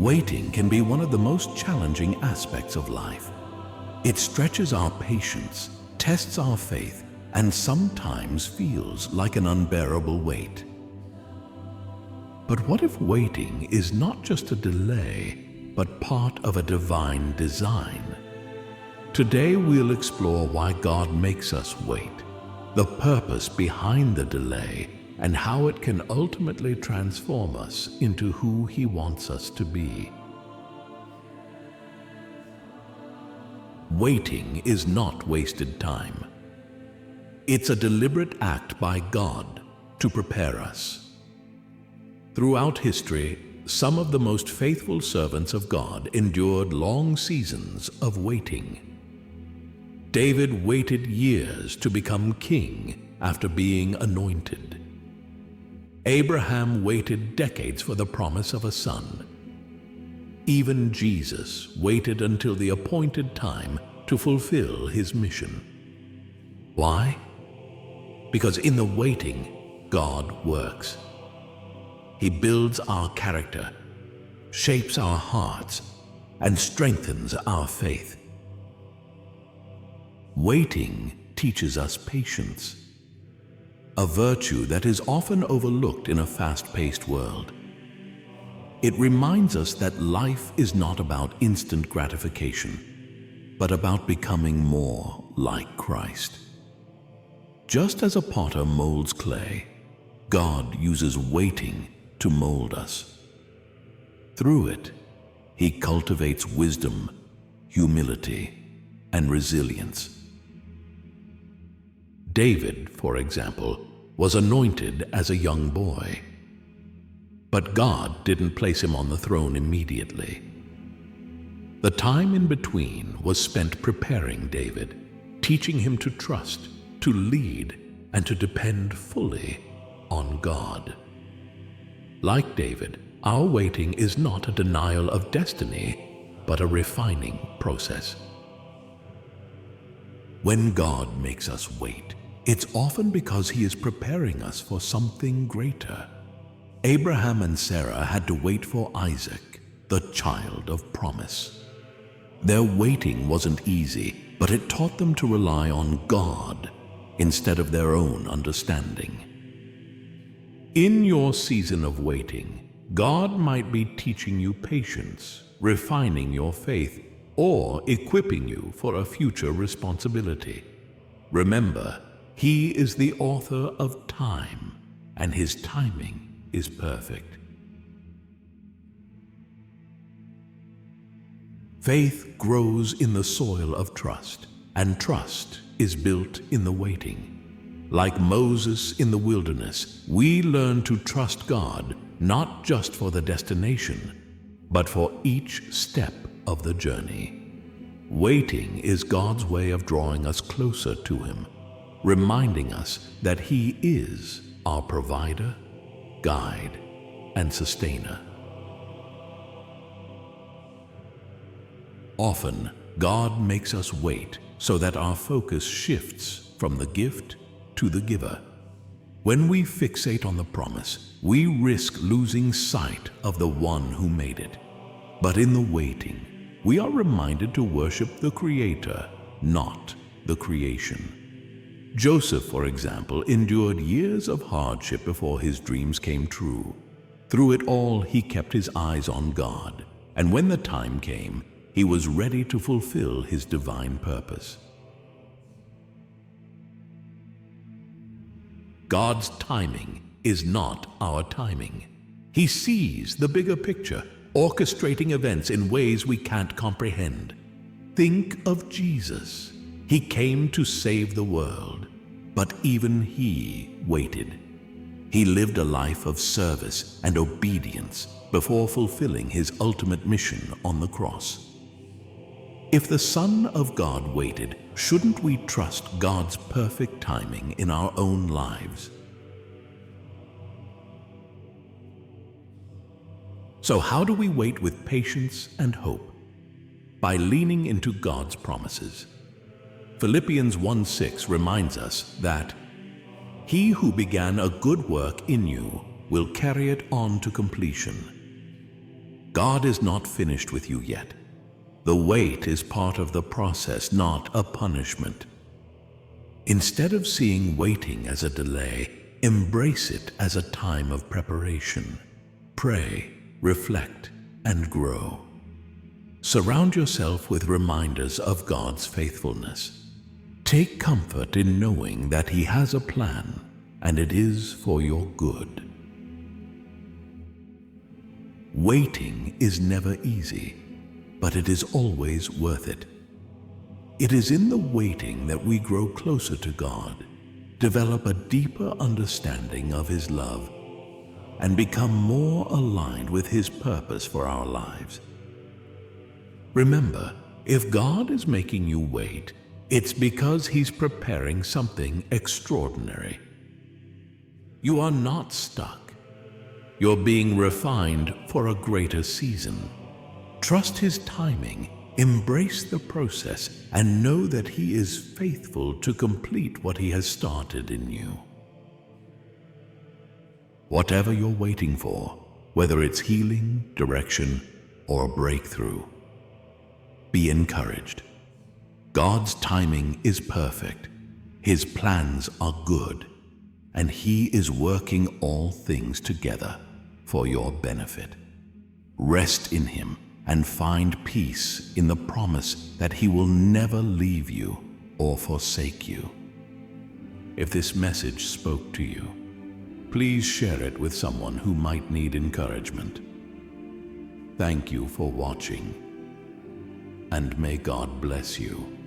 Waiting can be one of the most challenging aspects of life. It stretches our patience, tests our faith, and sometimes feels like an unbearable weight. But what if waiting is not just a delay, but part of a divine design? Today we'll explore why God makes us wait, the purpose behind the delay, and how it can ultimately transform us into who He wants us to be. Waiting is not wasted time. It's a deliberate act by God to prepare us. Throughout history, some of the most faithful servants of God endured long seasons of waiting. David waited years to become king after being anointed. Abraham waited decades for the promise of a son. Even Jesus waited until the appointed time to fulfill his mission. Why? Because in the waiting, God works. He builds our character, shapes our hearts, and strengthens our faith. Waiting teaches us patience, a virtue that is often overlooked in a fast-paced world. It reminds us that life is not about instant gratification, but about becoming more like Christ. Just as a potter molds clay, God uses waiting to mold us. Through it, He cultivates wisdom, humility, and resilience. David, for example, was anointed as a young boy. But God didn't place him on the throne immediately. The time in between was spent preparing David, teaching him to trust, to lead, and to depend fully on God. Like David, our waiting is not a denial of destiny, but a refining process. When God makes us wait, it's often because He is preparing us for something greater. Abraham and Sarah had to wait for Isaac, the child of promise. Their waiting wasn't easy, but it taught them to rely on God instead of their own understanding. In your season of waiting, God might be teaching you patience, refining your faith, or equipping you for a future responsibility. Remember, He is the author of time, and His timing is perfect. Faith grows in the soil of trust, and trust is built in the waiting. Like Moses in the wilderness, we learn to trust God not just for the destination, but for each step of the journey. Waiting is God's way of drawing us closer to Him, reminding us that He is our provider, guide, and sustainer. Often, God makes us wait so that our focus shifts from the gift to the giver. When we fixate on the promise, we risk losing sight of the one who made it. But in the waiting, we are reminded to worship the Creator, not the creation. Joseph, for example, endured years of hardship before his dreams came true. Through it all, he kept his eyes on God, and when the time came, he was ready to fulfill his divine purpose. God's timing is not our timing. He sees the bigger picture, orchestrating events in ways we can't comprehend. Think of Jesus. He came to save the world, but even He waited. He lived a life of service and obedience before fulfilling His ultimate mission on the cross. If the Son of God waited, shouldn't we trust God's perfect timing in our own lives? So how do we wait with patience and hope? By leaning into God's promises. Philippians 1:6 reminds us that He who began a good work in you will carry it on to completion. God is not finished with you yet. The wait is part of the process, not a punishment. Instead of seeing waiting as a delay, embrace it as a time of preparation. Pray, reflect, and grow. Surround yourself with reminders of God's faithfulness. Take comfort in knowing that He has a plan, and it is for your good. Waiting is never easy, but it is always worth it. It is in the waiting that we grow closer to God, develop a deeper understanding of His love, and become more aligned with His purpose for our lives. Remember, if God is making you wait, it's because He's preparing something extraordinary. You are not stuck. You're being refined for a greater season. Trust His timing, embrace the process, and know that He is faithful to complete what He has started in you. Whatever you're waiting for, whether it's healing, direction, or a breakthrough, be encouraged. God's timing is perfect. His plans are good, and He is working all things together for your benefit. Rest in Him and find peace in the promise that He will never leave you or forsake you. If this message spoke to you, please share it with someone who might need encouragement. Thank you for watching, and may God bless you.